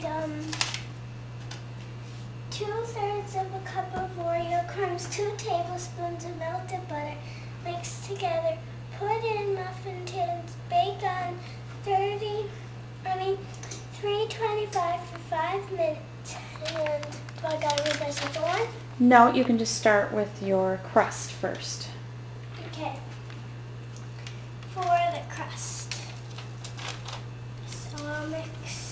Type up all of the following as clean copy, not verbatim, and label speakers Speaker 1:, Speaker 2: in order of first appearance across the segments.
Speaker 1: need 2/3 of a cup of Oreo crumbs, 2 tablespoons of melted butter, mixed together. Put in muffin tins, bake on 325 for 5 minutes. And do I gotta read the second one?
Speaker 2: No, you can just start with your crust first.
Speaker 1: Okay. For the crust. So I'll mix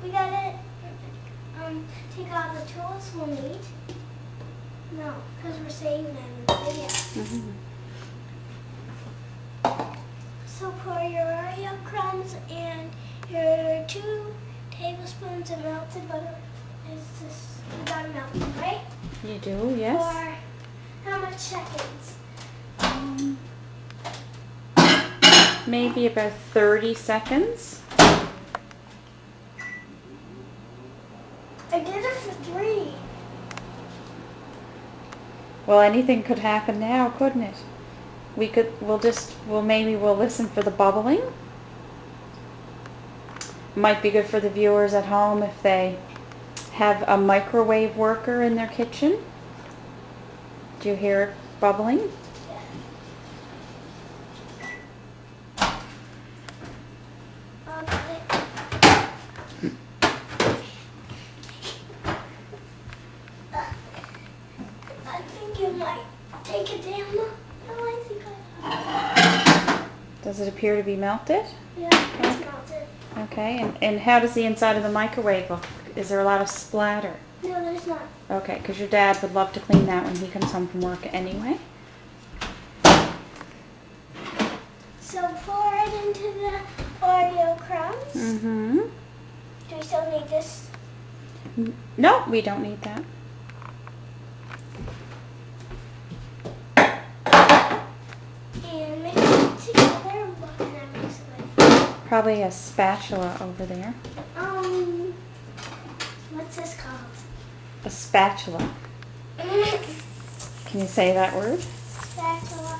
Speaker 1: we gotta take all the tools we'll need. No, because we're saving them in the video. So pour your Oreo crumbs and your 2 tablespoons of melted butter. Is this, you got it melted, right?
Speaker 2: You do, yes.
Speaker 1: For how much seconds?
Speaker 2: Maybe about 30 seconds.
Speaker 1: I did it for 3.
Speaker 2: Well, anything could happen now, couldn't it? Maybe we'll listen for the bubbling. Might be good for the viewers at home if they have a microwave worker in their kitchen. Do you hear it bubbling?
Speaker 1: I think you might take it down. Oh, I think I
Speaker 2: Does it appear to be melted?
Speaker 1: Yeah, it's melted.
Speaker 2: Okay, and how does the inside of the microwave look? Is there a lot of splatter?
Speaker 1: No, there's not.
Speaker 2: Okay, because your dad would love to clean that when he comes home from work anyway.
Speaker 1: So pour it into the Oreo crumbs.
Speaker 2: Mm-hmm.
Speaker 1: Do we still need this?
Speaker 2: No, we don't need that.
Speaker 1: And mix it together. What can I mix it with?
Speaker 2: Probably a spatula over there.
Speaker 1: What's this called?
Speaker 2: A spatula. Can you say that word?
Speaker 1: Spatula.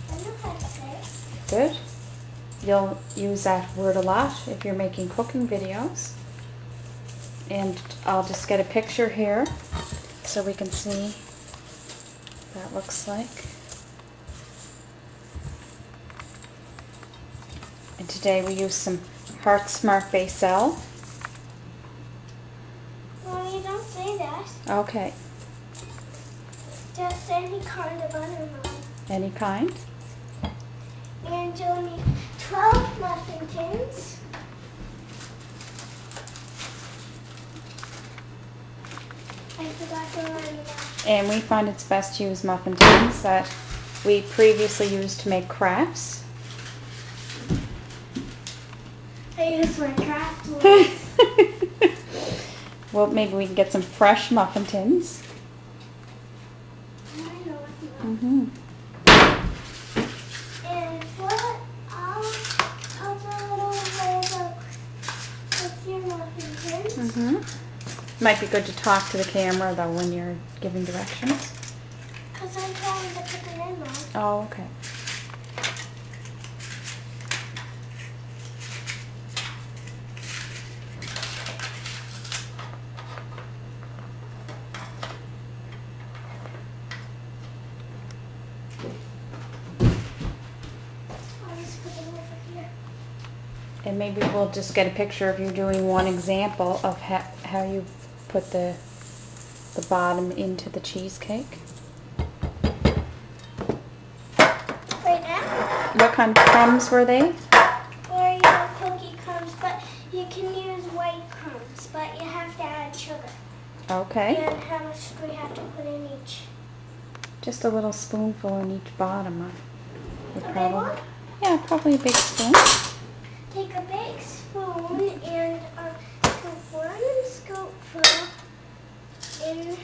Speaker 1: I know how to say it.
Speaker 2: Good. You'll use that word a lot if you're making cooking videos. And I'll just get a picture here so we can see what that looks like. And today we use some Heart Smart Basil.
Speaker 1: Well, you don't say that.
Speaker 2: Okay.
Speaker 1: Just any kind of butter, Mom.
Speaker 2: Any kind?
Speaker 1: And you'll need 12 muffin tins. I forgot to remind you that.
Speaker 2: And we find it's best to use muffin tins that we previously used to make crafts.
Speaker 1: I used my craft ones.
Speaker 2: Well, maybe we can get some fresh muffin tins.
Speaker 1: I know what you want.
Speaker 2: Mm-hmm.
Speaker 1: And I'll put a little label with your muffin tins.
Speaker 2: Mm-hmm. Might be good to talk to the camera though when you're giving directions.
Speaker 1: Because I'm trying to put them in, Mom.
Speaker 2: Oh, okay.
Speaker 1: I'll just put them over here.
Speaker 2: And maybe we'll just get a picture of you doing one example of how you put the bottom into the cheesecake.
Speaker 1: Right now?
Speaker 2: What kind of crumbs were they?
Speaker 1: Oreo cookie crumbs, but you can use white crumbs, but you have to add sugar.
Speaker 2: Okay.
Speaker 1: And how much do we have to put in each?
Speaker 2: Just a little spoonful in each bottom.
Speaker 1: A big one?
Speaker 2: Yeah, probably a big spoon.
Speaker 1: Take a big spoon and scoop 1 scoopful into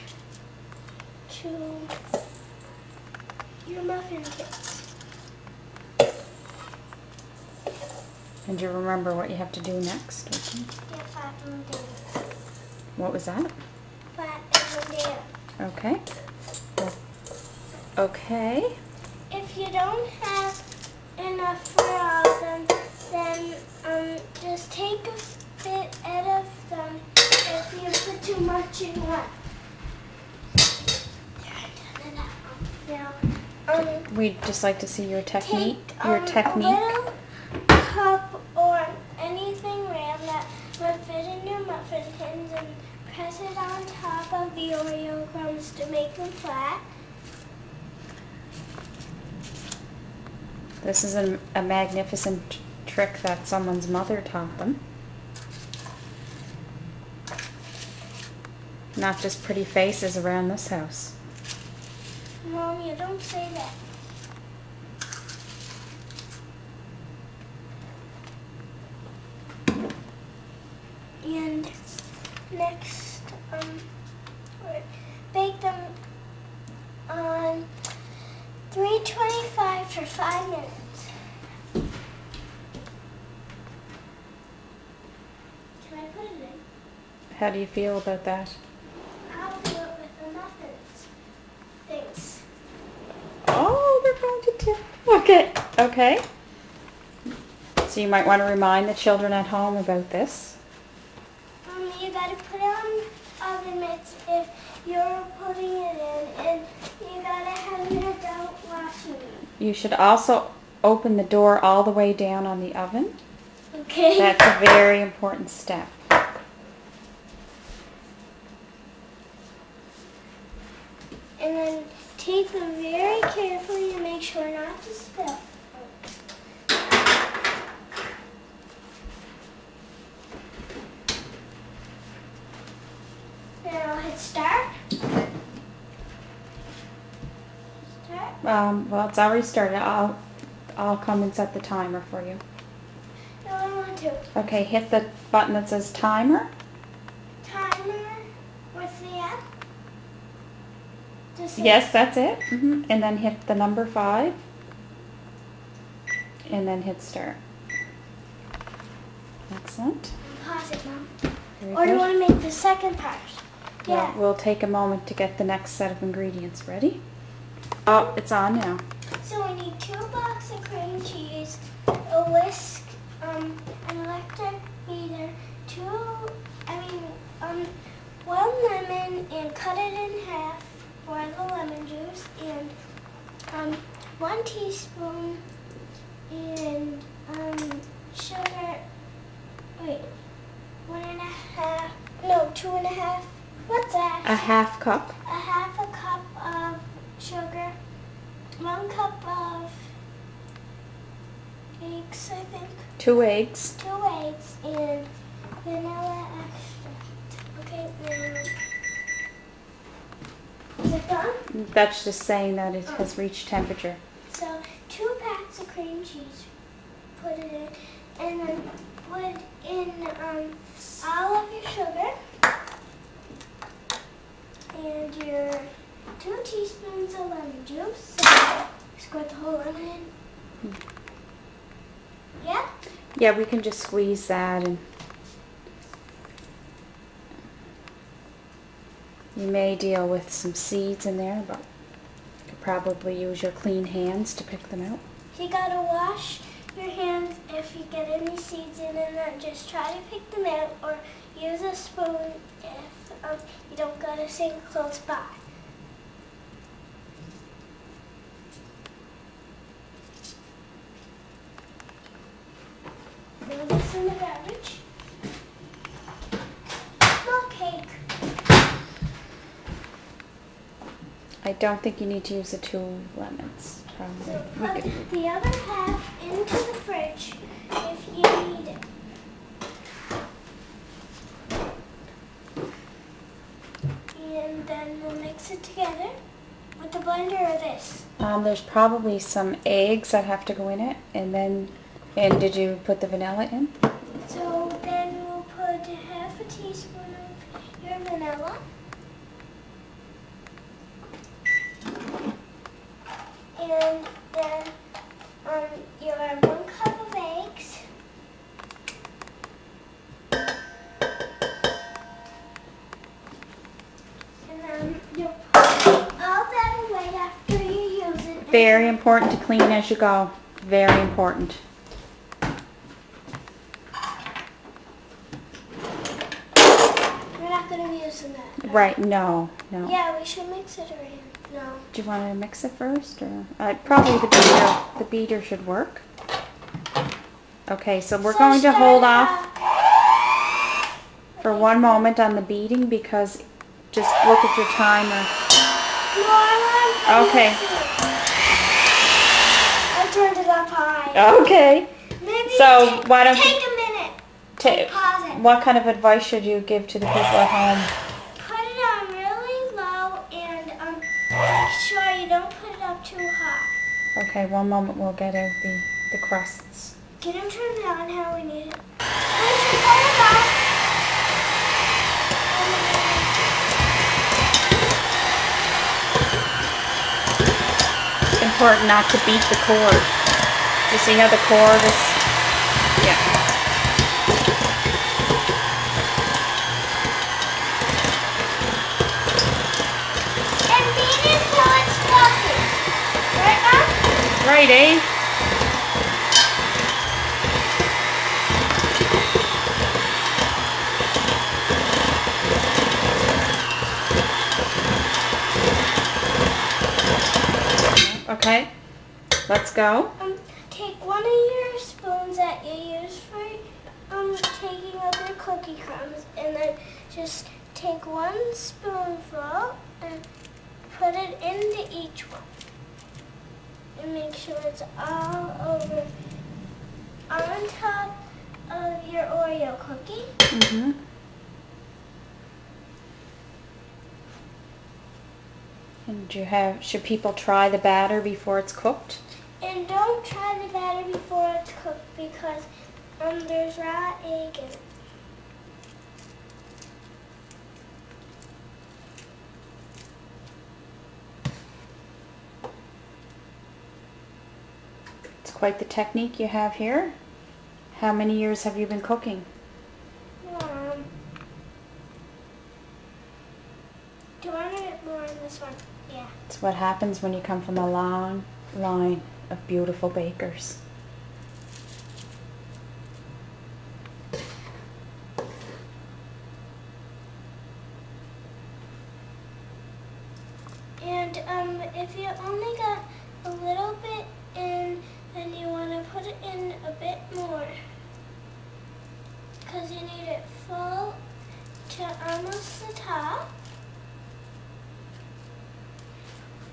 Speaker 1: your muffin kits.
Speaker 2: And you remember what you have to do next? Okay.
Speaker 1: Get flat and down.
Speaker 2: What was that?
Speaker 1: Flat and down.
Speaker 2: Okay. Okay.
Speaker 1: if you don't have enough for all of them, then just take a bit out of them if you put too much in one. Now,
Speaker 2: We'd just like to see your technique.
Speaker 1: take
Speaker 2: Your
Speaker 1: a
Speaker 2: technique.
Speaker 1: little cup or anything round that would fit in your muffin tins and press it on top of the Oreo crumbs to make them flat.
Speaker 2: This is a magnificent trick that someone's mother taught them. Not just pretty faces around this house.
Speaker 1: Mom, you don't say that. And next, bake them on 325 for 5 minutes. Can I put it in?
Speaker 2: How do you feel about that?
Speaker 1: I'll do it with the muffins. Thanks.
Speaker 2: Oh, they're going to tip. Okay. Okay. So you might want to remind the children at home about this.
Speaker 1: You gotta put it on oven mitts if you're putting it in, and you gotta have an adult watching you.
Speaker 2: You should also open the door all the way down on the oven.
Speaker 1: Okay.
Speaker 2: That's a very important step.
Speaker 1: And then take them very carefully and make sure not to spill. Now hit start. Start.
Speaker 2: Well, it's already started. I'll come and set the timer for you.
Speaker 1: No, I want to.
Speaker 2: Okay, hit the button that says timer.
Speaker 1: Timer with the app.
Speaker 2: Yes, that's it. And then hit the number 5. And then hit start. Excellent.
Speaker 1: Pause it, Mom.
Speaker 2: Very
Speaker 1: Or do you
Speaker 2: good.
Speaker 1: want to make the second part?
Speaker 2: Well,
Speaker 1: Yeah.
Speaker 2: we'll take a moment to get the next set of ingredients ready. Oh, it's on now.
Speaker 1: So we need 2 blocks of cream cheese, a whisk, an electric beater, 1 lemon and cut it in half for the lemon juice, and 1 teaspoon and sugar. Wait, 1.5? No, 2.5. What's that?
Speaker 2: A half cup.
Speaker 1: A half a cup of sugar, 1 cup of eggs, I think,
Speaker 2: 2 eggs.
Speaker 1: 2 eggs, and vanilla extract. Okay, now, is it done?
Speaker 2: That's just saying that it has reached temperature.
Speaker 1: So 2 packs of cream cheese, put it in, and then put in all of your sugar and your 2 teaspoons of lemon juice. So squirt the whole lemon in. Yeah?
Speaker 2: Yeah, we can just squeeze that, and you may deal with some seeds in there, but you could probably use your clean hands to pick them out.
Speaker 1: You gotta wash your hands if you get any seeds in, and then just try to pick them out, or use a spoon if you don't got a sink close by. Throw this in the garbage. More cake.
Speaker 2: I don't think you need to use the 2 lemons.
Speaker 1: So
Speaker 2: We
Speaker 1: put
Speaker 2: could-
Speaker 1: the other half into the fridge if you need it. And then we'll mix it together with the blender or this.
Speaker 2: There's probably some eggs that have to go in it, and did you put the vanilla in?
Speaker 1: So then we'll put half a teaspoon of your vanilla. And then your 1 cup of eggs. And then you'll put all that away after you use it.
Speaker 2: Very important to clean as you go. Very important.
Speaker 1: We're not going to be using that.
Speaker 2: Right, no.
Speaker 1: Yeah, we should mix it around. No.
Speaker 2: Do you want to mix it first? Or probably the beater should work. Okay, so we're going to hold off for 1 moment on the beating because just look at your timer. Okay.
Speaker 1: I turned it up high.
Speaker 2: Okay.
Speaker 1: Maybe
Speaker 2: So why don't
Speaker 1: take
Speaker 2: you
Speaker 1: a minute. Pause it.
Speaker 2: What kind of advice should you give to the people at home?
Speaker 1: Put it on really low and make sure you don't put it up too high.
Speaker 2: Okay, 1 moment. We'll get out the crusts.
Speaker 1: Can you turn it on how we need it? Push it on.
Speaker 2: It's important not to beat the cord. You see how the cord is? Yeah.
Speaker 1: And beat it till it's fluffy. Right, Mom?
Speaker 2: Right, eh? Okay, let's go.
Speaker 1: Take one of your spoons that you use for taking out the cookie crumbs, and then just take 1 spoonful and put it into each one, and make sure it's all over on top of your Oreo cookie.
Speaker 2: Mm-hmm. And should people try the batter before it's cooked?
Speaker 1: And don't try the batter before it's cooked because there's raw egg in it.
Speaker 2: It's quite the technique you have here. How many years have you been cooking?
Speaker 1: Do you want it more in this one? Yeah.
Speaker 2: It's what happens when you come from a long line of beautiful bakers.
Speaker 1: And if you only got a little bit in, then you want to put it in a bit more. Because you need it full to almost the top.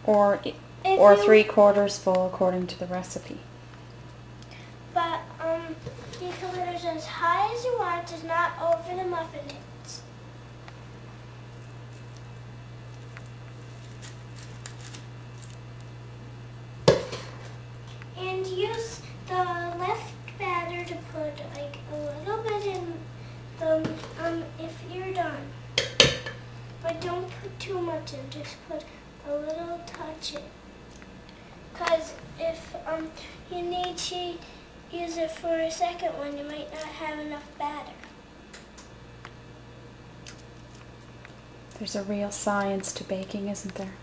Speaker 2: Or 3/4 full according to the recipe.
Speaker 1: But you can put it as high as you want, just not over the muffin tins. And use the left batter to put like a little bit in the if you're done. But don't put too much in, just put a little touch in. Because if you need to use it for a second one, you might not have enough batter.
Speaker 2: There's a real science to baking, isn't there?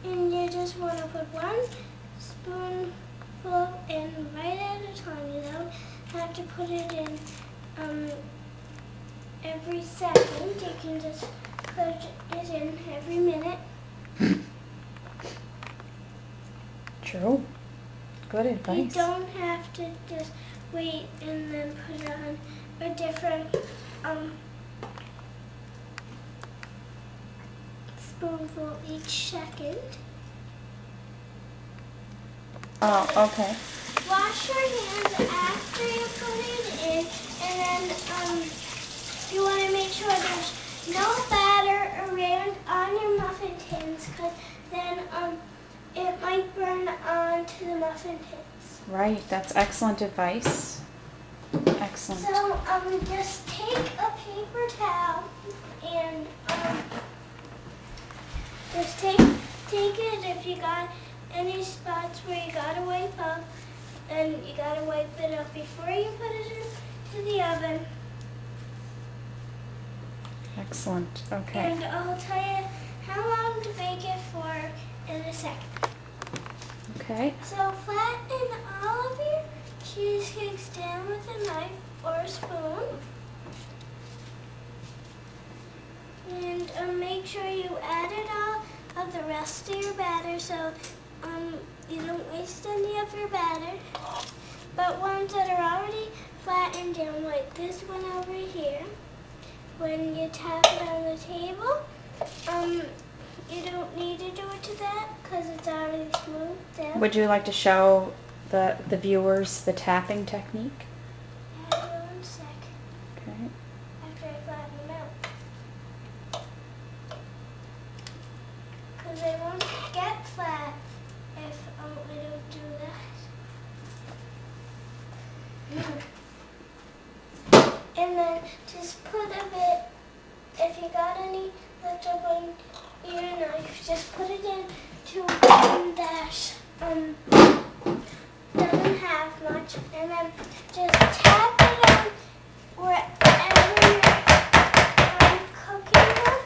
Speaker 1: And you just want to put 1 spoonful in right at a time. You don't have to put it in every second. You can just put it in every minute.
Speaker 2: True. Good advice.
Speaker 1: You don't have to just wait and then put it on a different spoonful each second.
Speaker 2: Oh, okay.
Speaker 1: Wash your hands after you put it in, and then you want to make sure there's no batter around on your muffin tins, because then it might burn onto the muffin tins.
Speaker 2: Right, that's excellent advice. Excellent.
Speaker 1: So just take a paper towel and just take it. If you got any spots where you gotta wipe up, then you gotta wipe it up before you put it into the oven.
Speaker 2: Excellent. Okay.
Speaker 1: And I'll tell you how long to bake it for in a second.
Speaker 2: Okay.
Speaker 1: So flatten all of your cheesecakes down with a knife or a spoon. And make sure you added all of the rest of your batter so you don't waste any of your batter. But ones that are already flattened down, like this one over here, when you tap it on the table, you don't need to do it to that because it's already smoothed down.
Speaker 2: Would you like to show the viewers the tapping technique?
Speaker 1: Yeah, one sec.
Speaker 2: Okay.
Speaker 1: After I flatten them out. Because they won't get flat if we don't do that. And then just put a bit, if you got any left over on your knife, just put it in to one dash. Doesn't have much. And then just tap it on wherever you're cooking them.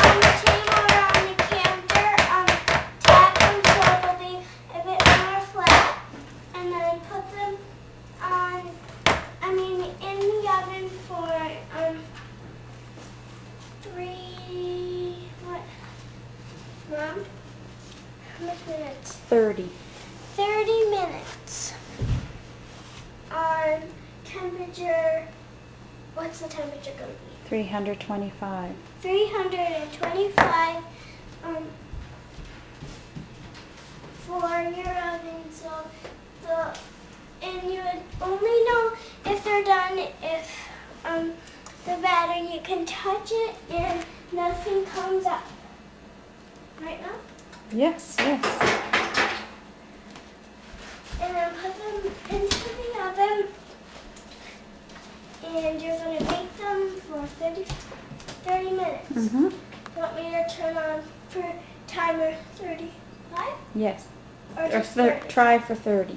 Speaker 1: On the table or on the counter, tap them so they'll be a bit more flat. And then put them in the oven for
Speaker 2: 30.
Speaker 1: 30 minutes on temperature, what's the temperature going to be?
Speaker 2: 325.
Speaker 1: 325 for your oven. So and you would only know if they're done if the batter, you can touch it and nothing comes up. Right now?
Speaker 2: Yes, yes.
Speaker 1: And then put them into the oven. And you're going to bake them for 30 minutes.
Speaker 2: Mm-hmm.
Speaker 1: Want me to turn on for timer 35?
Speaker 2: Yes.
Speaker 1: Or just 30?
Speaker 2: Try for 30.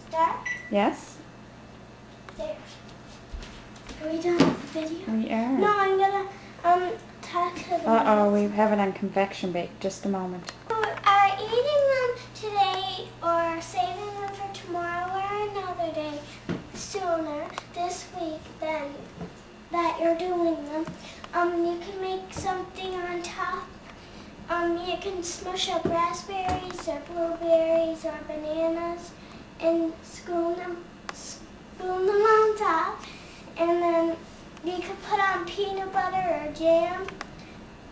Speaker 1: Start?
Speaker 2: Yes?
Speaker 1: There. Are we done with the video?
Speaker 2: We are.
Speaker 1: No, I'm going to talk to them.
Speaker 2: Uh-oh, we have it on convection bake. Just a moment.
Speaker 1: Are eating them today or saving them for tomorrow or another day sooner this week than that you're doing them, you can make something on top. You can smush up raspberries or blueberries or bananas and spoon them on top, and then you can put on peanut butter or jam,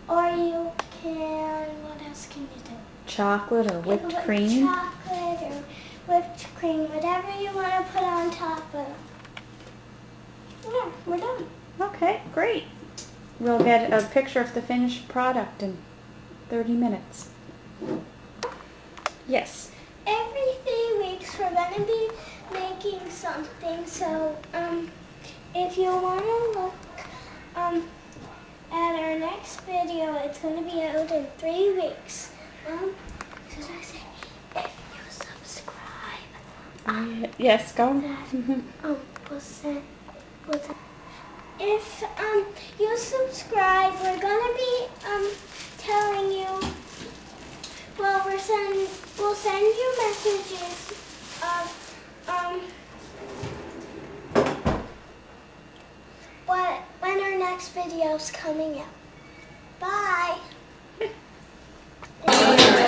Speaker 1: or you can, what else can you do?
Speaker 2: Chocolate or
Speaker 1: You
Speaker 2: whipped
Speaker 1: can put
Speaker 2: cream?
Speaker 1: chocolate or whipped cream, whatever you want to put on top of. Yeah, we're done.
Speaker 2: Okay, great. We'll get a picture of the finished product in 30 minutes. Yes.
Speaker 1: Every 3 weeks we're going to be making something, so if you want to look at our next video, it's going to be out in 3 weeks. Should I say, if you subscribe?
Speaker 2: Yes, go.
Speaker 1: If you subscribe, we're gonna be telling you. Well, we'll send you messages of when our next video's coming out. Bye.